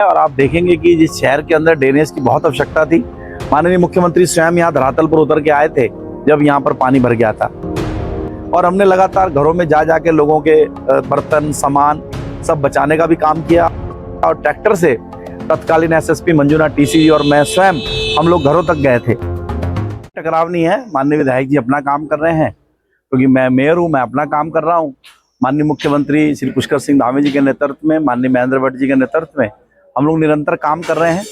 और आप देखेंगे कि जिस शहर के अंदर ड्रेनेज की बहुत आवश्यकता थी, माननीय मुख्यमंत्री स्वयं यहाँ धरातल पर उतर के आए थे जब यहाँ पर पानी भर गया था। और हमने लगातार घरों में जा के लोगों के बर्तन सामान सब बचाने का भी काम किया और ट्रैक्टर से तत्कालीन एसएसपी मंजुनाथ टीसी और मैं स्वयं हम लोग घरों तक गए थे। टकराव नहीं है, माननीय विधायक जी अपना काम कर रहे हैं क्योंकि मैं मेयर हूँ, मैं अपना काम कर रहा हूँ। माननीय मुख्यमंत्री श्री पुष्कर सिंह धामी जी के नेतृत्व में, माननीय महेंद्र भट्ट जी के नेतृत्व में हम लोग निरंतर काम कर रहे हैं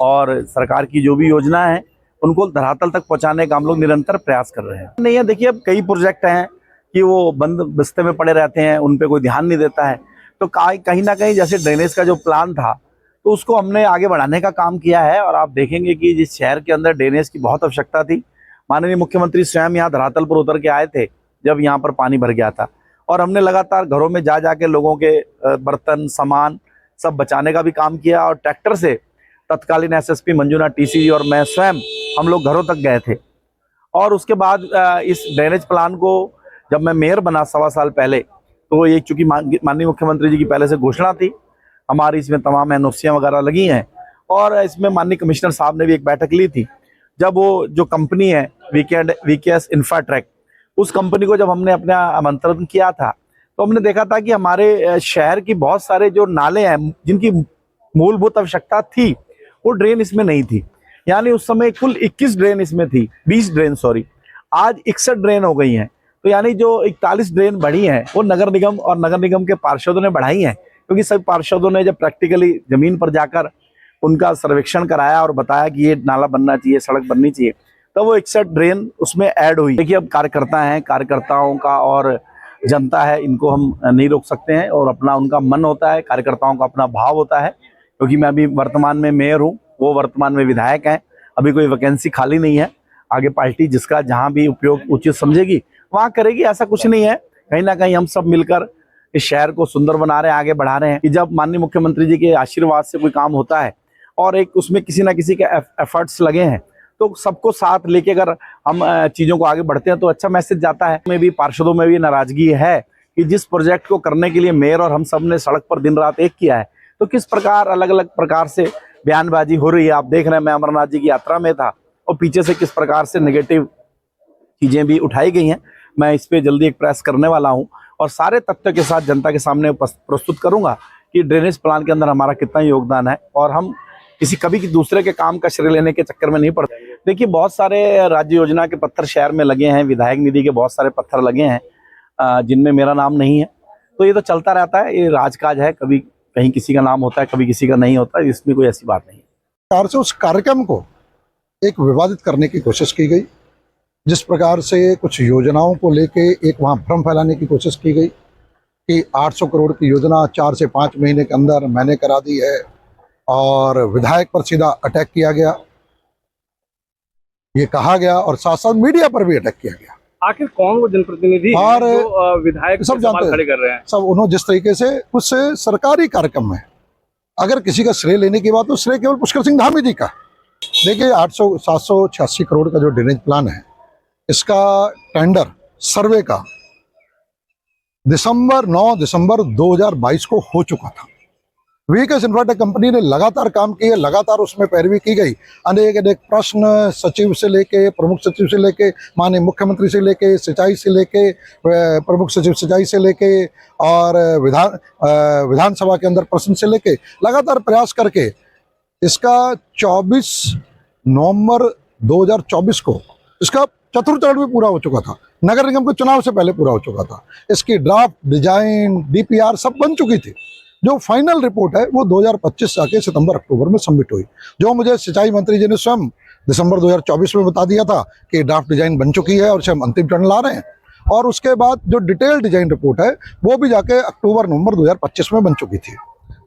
और सरकार की जो भी योजना है उनको धरातल तक पहुंचाने का हम लोग निरंतर प्रयास कर रहे हैं। नहीं है, देखिए अब कई प्रोजेक्ट हैं कि वो बंद बस्ते में पड़े रहते हैं, उन पे कोई ध्यान नहीं देता है। तो कहीं ना कहीं जैसे ड्रेनेज का जो प्लान था तो उसको हमने आगे बढ़ाने का काम किया है। और आप देखेंगे कि जिस शहर के अंदर ड्रेनेज की बहुत आवश्यकता थी, माननीय मुख्यमंत्री स्वयं यहाँ धरातल पर उतर के आए थे जब यहाँ पर पानी भर गया था। और हमने लगातार घरों में जा के लोगों के बर्तन सामान सब बचाने का भी काम किया और ट्रैक्टर से तत्कालीन एसएसपी मंजुनाथ टीसी और मैं स्वयं हम लोग घरों तक गए थे। और उसके बाद इस ड्रेनेज प्लान को जब मैं मेयर बना 1.25 साल पहले, तो ये चूंकि माननीय मुख्यमंत्री जी की पहले से घोषणा थी, हमारी इसमें तमाम एनओसियां वगैरह लगी हैं और इसमें माननीय कमिश्नर साहब ने भी एक बैठक ली थी। जब वो जो कंपनी है वीकेएस इंफ्राट्रैक, उस कंपनी को जब हमने अपना आमंत्रण किया था तो हमने देखा था कि हमारे शहर की बहुत सारे जो नाले हैं जिनकी मूलभूत आवश्यकता थी वो ड्रेन इसमें नहीं थी। यानी उस समय कुल 21 ड्रेन इसमें थी, 20 ड्रेन सॉरी, आज 61 ड्रेन हो गई हैं। तो यानी जो 41 ड्रेन बढ़ी हैं वो नगर निगम और नगर निगम के पार्षदों ने बढ़ाई हैं, क्योंकि सभी पार्षदों ने जब प्रैक्टिकली जमीन पर जाकर उनका सर्वेक्षण कराया और बताया कि ये नाला बनना चाहिए, सड़क बननी चाहिए, तो वो 61 ड्रेन उसमें ऐड हुई। देखिए अब कार्यकर्ता हैं, कार्यकर्ताओं का और जनता है, इनको हम नहीं रोक सकते हैं और अपना उनका मन होता है, कार्यकर्ताओं का अपना भाव होता है। क्योंकि मैं अभी वर्तमान में मेयर हूँ, वो वर्तमान में विधायक हैं, अभी कोई वैकेंसी खाली नहीं है। आगे पार्टी जिसका जहाँ भी उपयोग उचित समझेगी वहाँ करेगी, ऐसा कुछ नहीं है। कहीं ना कहीं हम सब मिलकर इस शहर को सुंदर बना रहे हैं, आगे बढ़ा रहे हैं। कि जब माननीय मुख्यमंत्री जी के आशीर्वाद से कोई काम होता है और एक उसमें किसी ना किसी के एफर्ट्स लगे हैं, तो सबको साथ लेके अगर हम चीज़ों को आगे बढ़ते हैं तो अच्छा मैसेज जाता है। में भी पार्षदों में भी नाराजगी है कि जिस प्रोजेक्ट को करने के लिए मेयर और हम सब ने सड़क पर दिन रात एक किया है, तो किस प्रकार अलग अलग प्रकार से बयानबाजी हो रही है। आप देख रहे हैं, मैं अमरनाथ जी की यात्रा में था और पीछे से किस प्रकार से नेगेटिव चीज़ें भी उठाई गई हैं। मैं इस पर जल्दी एक प्रेस करने वाला हूँ और सारे तथ्य के साथ जनता के सामने प्रस्तुत करूँगा कि ड्रेनेज प्लान के अंदर हमारा कितना योगदान है। और हम कभी दूसरे के काम का श्रेय लेने के चक्कर में नहीं पड़ते। देखिए बहुत सारे राज्य योजना के पत्थर शहर में लगे हैं, विधायक निधि के बहुत सारे पत्थर लगे हैं जिनमें मेरा नाम नहीं है। तो ये तो चलता रहता है, ये राजकाज है, कभी कहीं किसी का नाम होता है, कभी किसी का नहीं होता, इसमें कोई ऐसी बात नहीं है। प्रकार से उस कार्यक्रम को एक विवादित करने की कोशिश की गई, जिस प्रकार से कुछ योजनाओं को लेके एक वहाँ भ्रम फैलाने की कोशिश की गई कि 800 करोड़ की योजना 4 से 5 महीने के अंदर मैंने करा दी है और विधायक पर सीधा अटैक किया गया, ये कहा गया और साथ साथ मीडिया पर भी अटैक किया गया। आखिर कौन वो जनप्रतिनिधि और जो विधायक सब जानते खड़े कर रहे हैं? सब उन्होंने जिस तरीके से कुछ सरकारी कार्यक्रम में अगर किसी का श्रेय लेने की बात तो श्रेय केवल पुष्कर सिंह धामी जी का। देखिए 786 करोड़ का जो ड्रेनेज प्लान है, इसका टेंडर सर्वे का 9 दिसंबर 2022 को हो चुका था। वीकेएस इंफ्राटेक कंपनी ने लगातार काम किया, लगातार उसमें पैरवी की गई। अनेक प्रश्न सचिव से लेके, प्रमुख सचिव से लेके, माननीय मुख्यमंत्री से लेके, सिंचाई से लेके, प्रमुख सचिव सिंचाई से लेके और विधानसभा के अंदर प्रश्न से लेके लगातार प्रयास करके इसका 24 नवंबर 2024 को इसका चतुर्थ चरण भी पूरा हो चुका था। नगर निगम के चुनाव से पहले पूरा हो चुका था। इसकी ड्राफ्ट डिजाइन डीपीआर सब बन चुकी थी। जो फाइनल रिपोर्ट है वो 2025 आके सितंबर अक्टूबर में सबमिट हुई, जो मुझे सिंचाई मंत्री जी ने स्वयं दिसंबर 2024 में बता दिया था कि ड्राफ्ट डिजाइन बन चुकी है और इसे हम अंतिम चरण ला रहे हैं। और उसके बाद जो डिटेल डिजाइन रिपोर्ट है वो भी जाके अक्टूबर नवंबर 2025 में बन चुकी थी।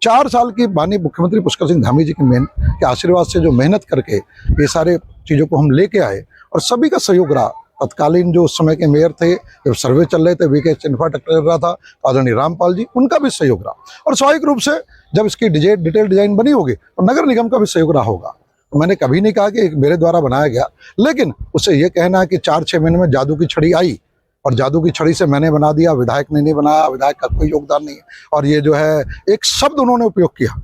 4 साल की माननीय मुख्यमंत्री पुष्कर सिंह धामी जी के आशीर्वाद से जो मेहनत करके ये सारे चीज़ों को हम लेके आए और सभी का सहयोग रहा। तत्कालीन जो उस समय के मेयर थे, जब सर्वे चल रहे थे, वीकेएस इंफ्राटेक कर रहा था आदरणीय रामपाल जी, उनका भी सहयोग रहा। और स्वाभाविक रूप से जब इसकी डिटेल डिजाइन बनी होगी तो नगर निगम का भी सहयोग रहा होगा। तो मैंने कभी नहीं कहा कि मेरे द्वारा बनाया गया, लेकिन उससे ये कहना है कि 4-6 महीने में जादू की छड़ी आई और जादू की छड़ी से मैंने बना दिया, विधायक ने नहीं बनाया, विधायक का कोई योगदान नहीं है। और ये जो है एक शब्द उन्होंने उपयोग किया,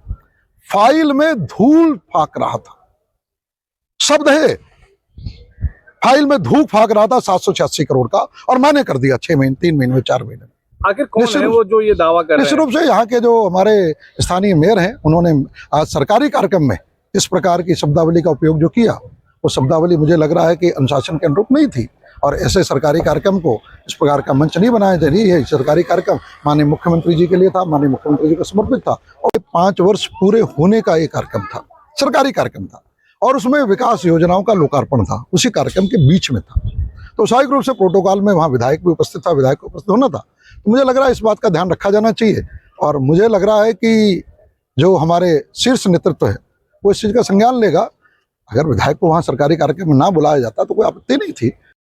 फाइल में धूल फाक रहा था, शब्द है, फाइल में धूल फाक रहा था 786 करोड़ का, और मैंने कर दिया 6 महीने, 3 महीने में, 4 महीने में। आखिर कौन है वो जो ये दावा कर रहे निश्चित हैं? रूप से यहाँ के जो हमारे स्थानीय मेयर हैं, उन्होंने आज सरकारी कार्यक्रम में इस प्रकार की शब्दावली का उपयोग जो किया, वो शब्दावली मुझे लग रहा है कि अनुशासन के अनुरूप नहीं थी, और ऐसे सरकारी कार्यक्रम को इस प्रकार का मंच नहीं बनाया जा रही है। सरकारी कार्यक्रम माननीय मुख्यमंत्री जी के लिए था, माननीय मुख्यमंत्री जी को समर्पित था, और 5 वर्ष पूरे होने का एक कार्यक्रम था, सरकारी कार्यक्रम था, और उसमें विकास योजनाओं का लोकार्पण था, उसी कार्यक्रम के बीच में था। तो स्वाभाविक रूप से प्रोटोकॉल में वहाँ विधायक भी उपस्थित था, विधायक को उपस्थित होना था। तो मुझे लग रहा है इस बात का ध्यान रखा जाना चाहिए, और मुझे लग रहा है कि जो हमारे शीर्ष नेतृत्व है वो इस चीज़ का संज्ञान लेगा। अगर विधायक को वहाँ सरकारी कार्यक्रम में ना बुलाया जाता तो कोई आपत्ति नहीं थी,